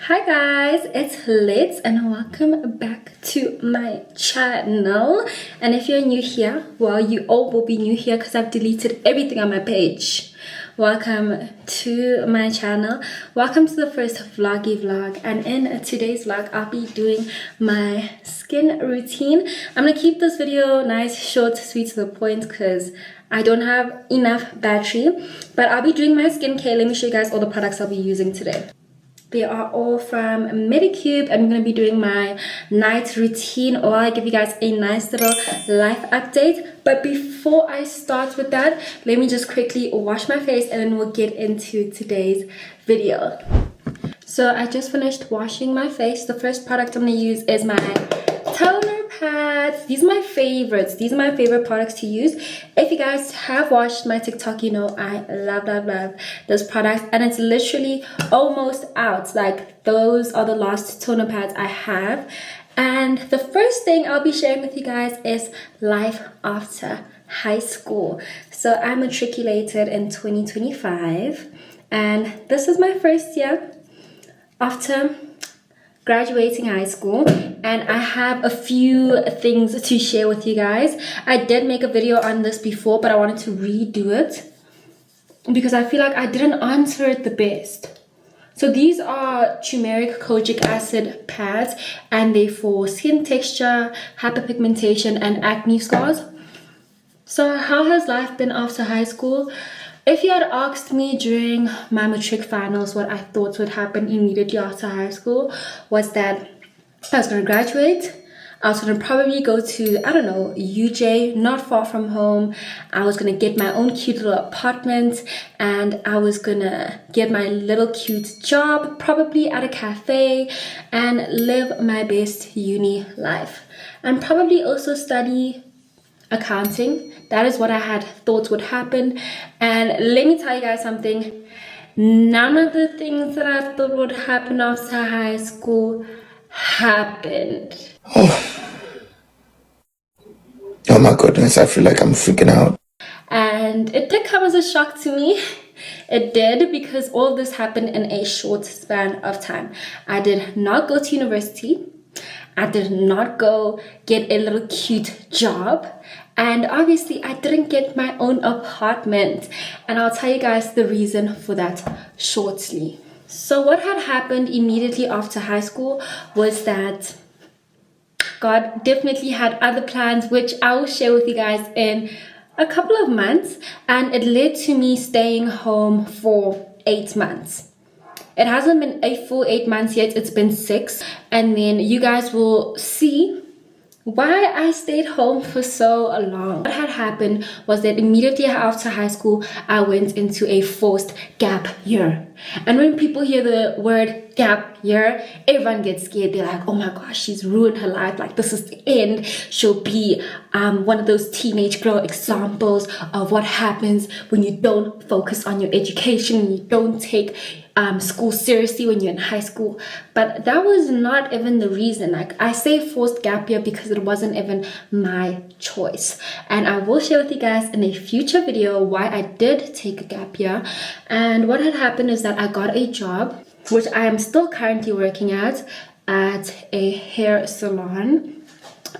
Hi guys, it's Liz and welcome back to my channel. And if you're new here, well, you all will be new here because I've deleted everything on my page. Welcome to my channel. Welcome to the first vloggy vlog. And in today's vlog, I'll be doing my skin routine. I'm gonna keep this video nice, short, sweet, to the point because I don't have enough battery. But I'll be doing my skincare. Let me show you guys all the products I'll be using today. They are all from Medicube. I'm going to be doing my night routine, or I'll give you guys a nice little life update. But before I start with that, let me just quickly wash my face and then we'll get into today's video. So I just finished washing my face. The first product I'm going to use is my toner pads. These are my favorites. These are my favorite products to use. If you guys have watched my TikTok, you know I love this product, and it's literally almost out. Like, those are the last toner pads I have. And the first thing I'll be sharing with you guys is life after high school. So I matriculated in 2025, and this is my first year after graduating high school, and I have a few things to share with you guys. I did make a video on this before, but I wanted to redo it because I feel like I didn't answer it the best. So these are turmeric kojic acid pads, and they're for skin texture, hyperpigmentation, and acne scars. So how has life been after high school? If you had asked me during my matric finals what I thought would happen immediately after high school, was that I was going to graduate. I was going to probably go to, I don't know, UJ, not far from home. I was going to get my own cute little apartment, and I was going to get my little cute job, probably at a cafe, and live my best uni life. And probably also study accounting. That is what I had thought would happen. And let me tell you guys something. None of the things that I thought would happen after high school happened. Oh my goodness, I feel like I'm freaking out. And it did come as a shock to me. It did, because all this happened in a short span of time. I did not go to university. I did not go get a little cute job. And obviously, I didn't get my own apartment. And I'll tell you guys the reason for that shortly. So what had happened immediately after high school was that God definitely had other plans, which I will share with you guys in a couple of months. And it led to me staying home for 8 months. It hasn't been a full 8 months yet. It's been 6. And then you guys will see why I stayed home for so long. What had happened was that immediately after high school, I went into a forced gap year. And when people hear the word gap year, everyone gets scared. They're like, oh my gosh, she's ruined her life. Like, this is the end. She'll be one of those teenage girl examples of what happens when you don't focus on your education, you don't take school seriously when you're in high school. But that was not even the reason. Like, I say forced gap year because it wasn't even my choice. And I will share with you guys in a future video why I did take a gap year. And what had happened is that I got a job, which I am still currently working at a hair salon.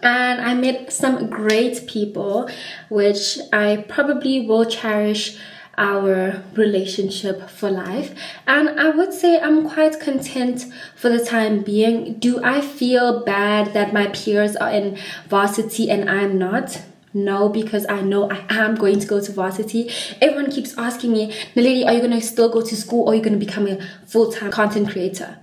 And I met some great people, which I probably will cherish our relationship for life. And I would say I'm quite content for the time being. Do I feel bad that my peers are in varsity and I'm not? No, because I know I am going to go to varsity. Everyone keeps asking me, Naledi, are you going to still go to school, or are you going to become a full-time content creator?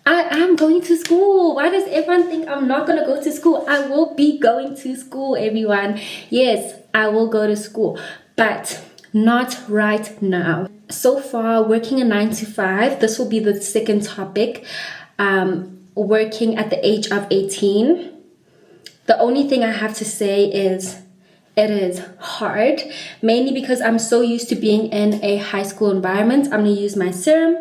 I am going to school. Why does everyone think I'm not going to go to school? I will be going to school, everyone. Yes, I will go to school, but not right now. So far, working a 9 to 5. This will be the second topic. Working at the age of 18. The only thing I have to say is it is hard, mainly because I'm so used to being in a high school environment. I'm going to use my serum.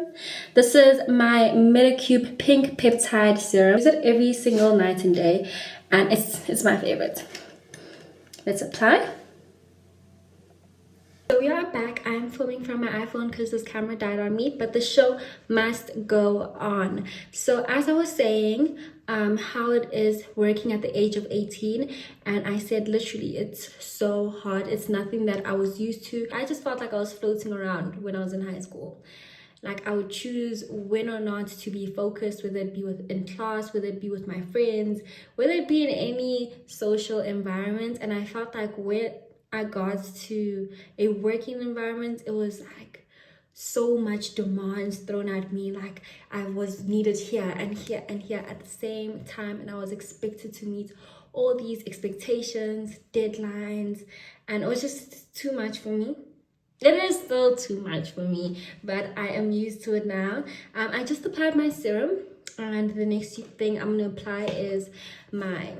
This is my Medicube Pink Peptide Serum. I use it every single night and day, and it's my favorite. Let's apply. So we are back. I'm filming from my iPhone because this camera died on me, but the show must go on. So as I was saying, how it is working at the age of 18, and I said literally it's so hard. It's nothing that I was used to. I just felt like I was floating around when I was in high school. Like I would choose when or not to be focused, whether it be in class, whether it be with my friends, whether it be in any social environment. And I felt like when I got to a working environment, it was like so much demands thrown at me. Like I was needed here and here and here at the same time, and I was expected to meet all these expectations, deadlines, and it was just too much for me. It is still too much for me, but I am used to it now. I just applied my serum, and the next thing I'm gonna apply is my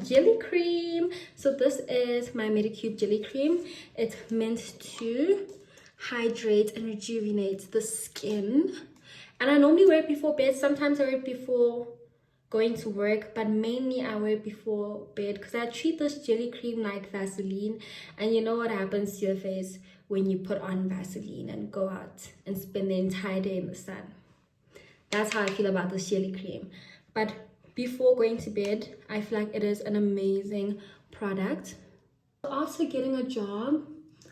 jelly cream. So this is my Medicube jelly cream. It's meant to hydrate and rejuvenate the skin, and I normally wear it before bed. Sometimes I wear it before going to work, but mainly I wear it before bed because I treat this jelly cream like Vaseline, and you know what happens to your face when you put on Vaseline and go out and spend the entire day in the sun. That's how I feel about this jelly cream. But before going to bed, I feel like it is an amazing product. After getting a job,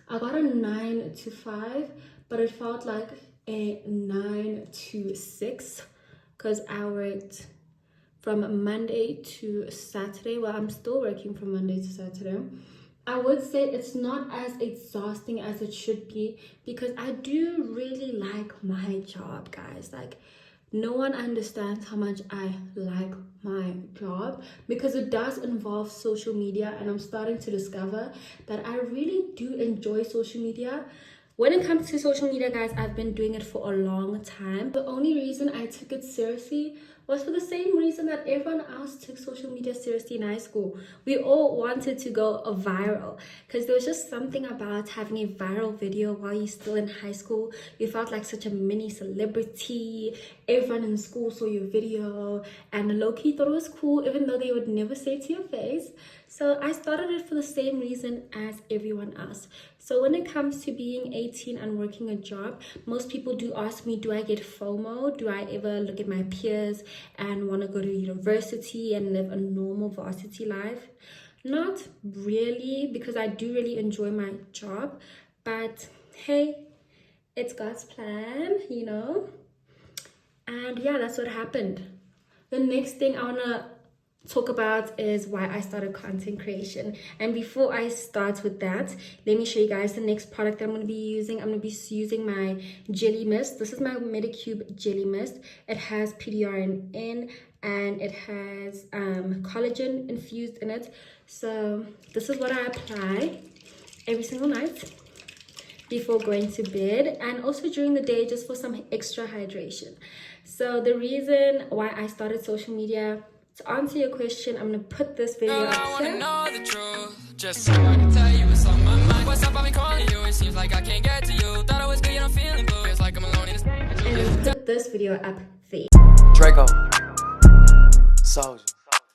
I got a 9 to 5, but it felt like a 9 to 6 because I worked from Monday to Saturday. Well, I'm still working from Monday to Saturday. I would say it's not as exhausting as it should be because I do really like my job, guys. Like, no one understands how much I like my job because it does involve social media, and I'm starting to discover that I really do enjoy social media. When it comes to social media, guys, I've been doing it for a long time. The only reason I took it seriously was for the same reason that everyone else took social media seriously in high school. We all wanted to go viral because there was just something about having a viral video while you're still in high school. You felt like such a mini celebrity. Everyone in school saw your video, and low-key thought it was cool, even though they would never say it to your face. So I started it for the same reason as everyone else. So when it comes to being 18 and working a job, most people do ask me, do I get FOMO? Do I ever look at my peers and want to go to university and live a normal varsity life? Not really, because I do really enjoy my job. But hey, it's God's plan, you know? And yeah, that's what happened. The next thing I want to talk about is why I started content creation. And before I start with that, let me show you guys the next product that I'm going to be using. I'm going to be using my jelly mist. This is my Medicube jelly mist. It has PDRN in, and it has collagen infused in it. So this is what I apply every single night before going to bed, and also during the day just for some extra hydration. So the reason why I started social media, to answer your question, I'm gonna put this video up here. Know the truth, just so I can tell you what's on my mind. What's up, I've been calling you, it seems like I can't get to you. Thought I was good, I'm feeling blue, it's like I'm alone in this. And put this video up there. Draco, Soldier,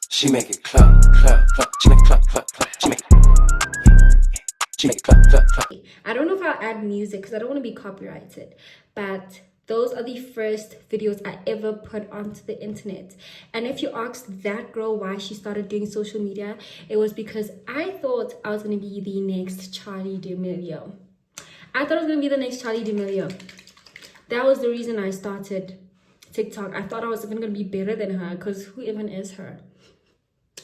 she make it clap, clap, clap. She make it clap, clap, clap. She make it clap, clap, clap. I don't know if I'll add music because I don't want to be copyrighted, but those are the first videos I ever put onto the internet. And if you asked that girl why she started doing social media, it was because I thought I was going to be the next Charli D'Amelio. I thought I was going to be the next Charli D'Amelio. That was the reason I started TikTok. I thought I was even going to be better than her, because who even is her?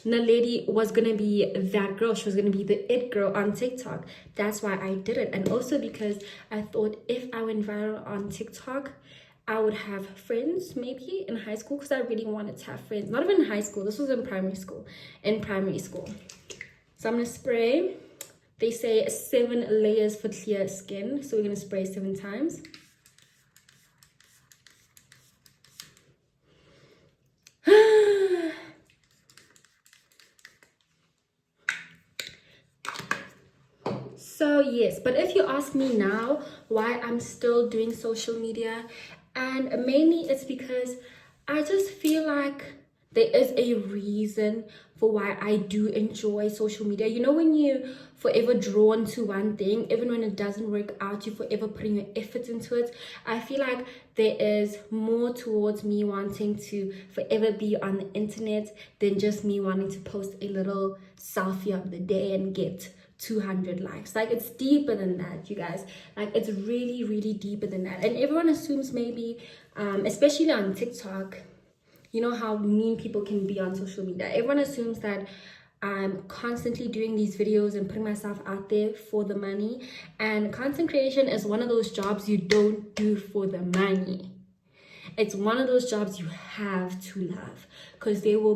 Naledi was going to be that girl. She was going to be the it girl on TikTok. That's why I did it. And also because I thought if I went viral on TikTok, I would have friends maybe in high school, because I really wanted to have friends. Not even in high school. This was in primary school. In primary school. So I'm going to spray. They say 7 layers for clear skin. So we're going to spray 7 times. So yes, but if you ask me now why I'm still doing social media, and mainly it's because I just feel like there is a reason for why I do enjoy social media. You know, when you forever drawn to one thing, even when it doesn't work out, you forever putting your effort into it. I feel like there is more towards me wanting to forever be on the internet than just me wanting to post a little selfie of the day and get 200 likes. Like, it's deeper than that, you guys. Like, it's really, really deeper than that. And everyone assumes maybe, especially on TikTok, you know how mean people can be on social media. Everyone assumes that I'm constantly doing these videos and putting myself out there for the money. And content creation is one of those jobs you don't do for the money. It's one of those jobs you have to love, because there will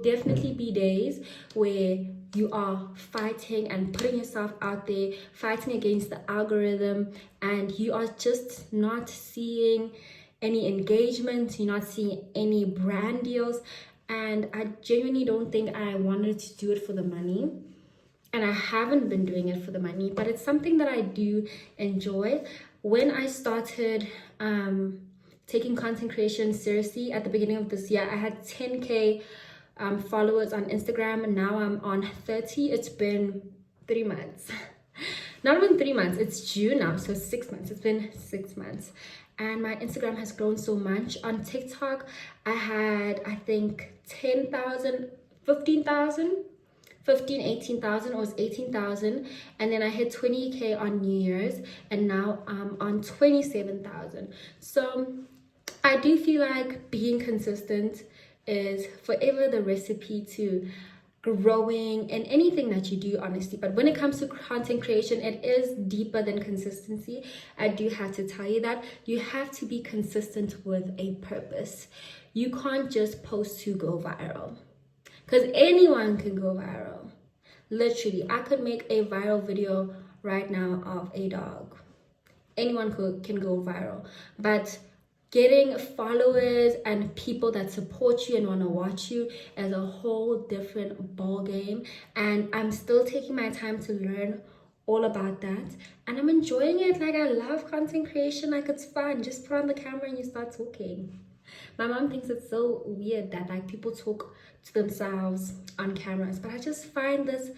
definitely be days where you are fighting and putting yourself out there, fighting against the algorithm, and you are just not seeing any engagement, you're not seeing any brand deals. And I genuinely don't think I wanted to do it for the money, and I haven't been doing it for the money, but it's something that I do enjoy. When I started taking content creation seriously at the beginning of this year, I had 10k followers on Instagram, and now I'm on 30. It's been 3 months. Not even 3 months, it's June now, so 6 months. It's been 6 months, and my Instagram has grown so much. On TikTok, I had, I think, 10,000, 15,000, 18,000, or it was 18,000, and then I hit 20k on New Year's, and now I'm on 27,000. So I do feel like being consistent is forever the recipe to growing in anything that you do, honestly. But when it comes to content creation, it is deeper than consistency. I do have to tell you that you have to be consistent with a purpose. You can't just post to go viral, because anyone can go viral. Literally, I could make a viral video right now of a dog. Anyone can go viral. But getting followers and people that support you and want to watch you is a whole different ball game. And I'm still taking my time to learn all about that. And I'm enjoying it. Like, I love content creation. Like, it's fun. Just put on the camera and you start talking. My mom thinks it's so weird that, like, people talk to themselves on cameras, but I just find this,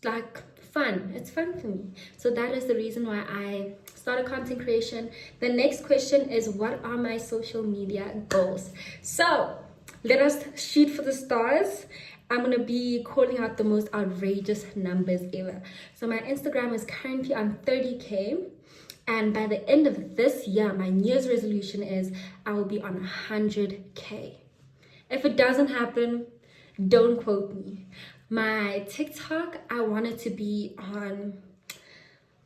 like, fun. It's fun for me. So that is the reason why I started content creation. The next question is, what are my social media goals? So let us shoot for the stars. I'm gonna be calling out the most outrageous numbers ever. So my Instagram is currently on 30k, and by the end of this year, my New Year's resolution is I will be on 100k. If it doesn't happen, don't quote me. My TikTok, I want it to be on,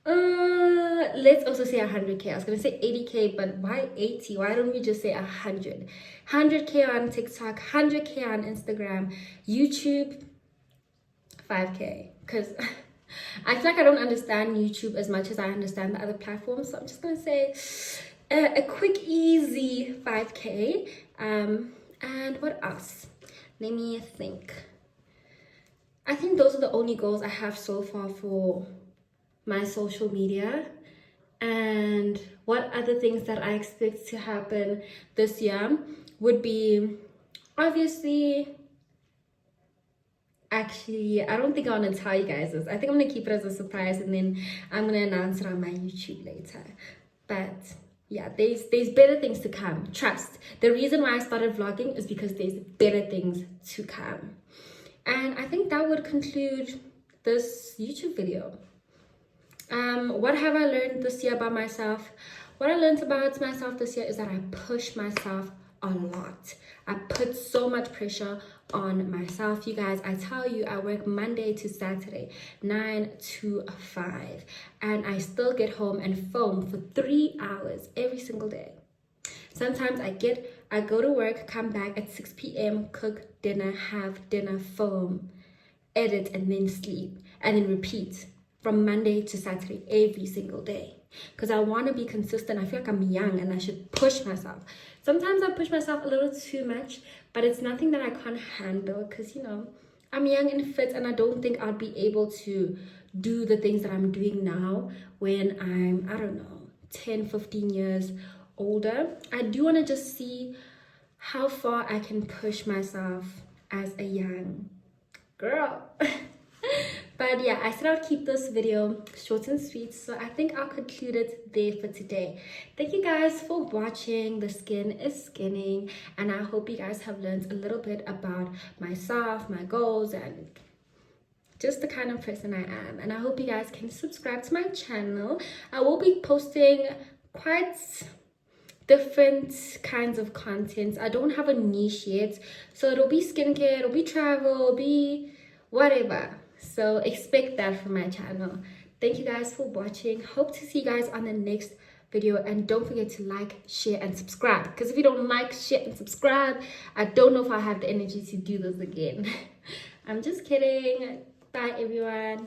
let's also say 100k. I was gonna say 80k, but why 80? Why don't we just say 100? 100k on TikTok, 100k on Instagram, YouTube, 5k. Because I feel like I don't understand YouTube as much as I understand the other platforms. So I'm just gonna say a quick, easy 5k. And what else? Let me think. I think those are the only goals I have so far for my social media. And what other things that I expect to happen this year would be, obviously, actually, I don't think I want to tell you guys this. I think I'm going to keep it as a surprise, and then I'm going to announce it on my YouTube later. But yeah, there's better things to come. Trust. The reason why I started vlogging is because there's better things to come. And I think that would conclude this YouTube video. What have I learned this year about myself? What I learned about myself this year is that I push myself a lot. I put so much pressure on myself. You guys, I tell you, I work Monday to Saturday, 9 to 5. And I still get home and film for 3 hours every single day. Sometimes I go to work, come back at 6 p.m., cook dinner, have dinner, film, edit, and then sleep. And then repeat from Monday to Saturday every single day. Because I want to be consistent. I feel like I'm young and I should push myself. Sometimes I push myself a little too much, but it's nothing that I can't handle. Because, you know, I'm young and fit, and I don't think I'll be able to do the things that I'm doing now when I'm, I don't know, 10, 15 years older. I do want to just see how far I can push myself as a young girl. But yeah, I said I'll keep this video short and sweet, so I think I'll conclude it there for today. Thank you guys for watching. The skin is skinning, and I hope you guys have learned a little bit about myself, my goals, and just the kind of person I am. And I hope you guys can subscribe to my channel. I will be posting quite different kinds of content. I don't have a niche yet, so it'll be skincare, it'll be travel, it'll be whatever. So expect that from my channel. Thank you guys for watching. Hope to see you guys on the next video, and don't forget to like, share, and subscribe, because if you don't like, share, and subscribe, I don't know if I have the energy to do this again. I'm just kidding. Bye everyone.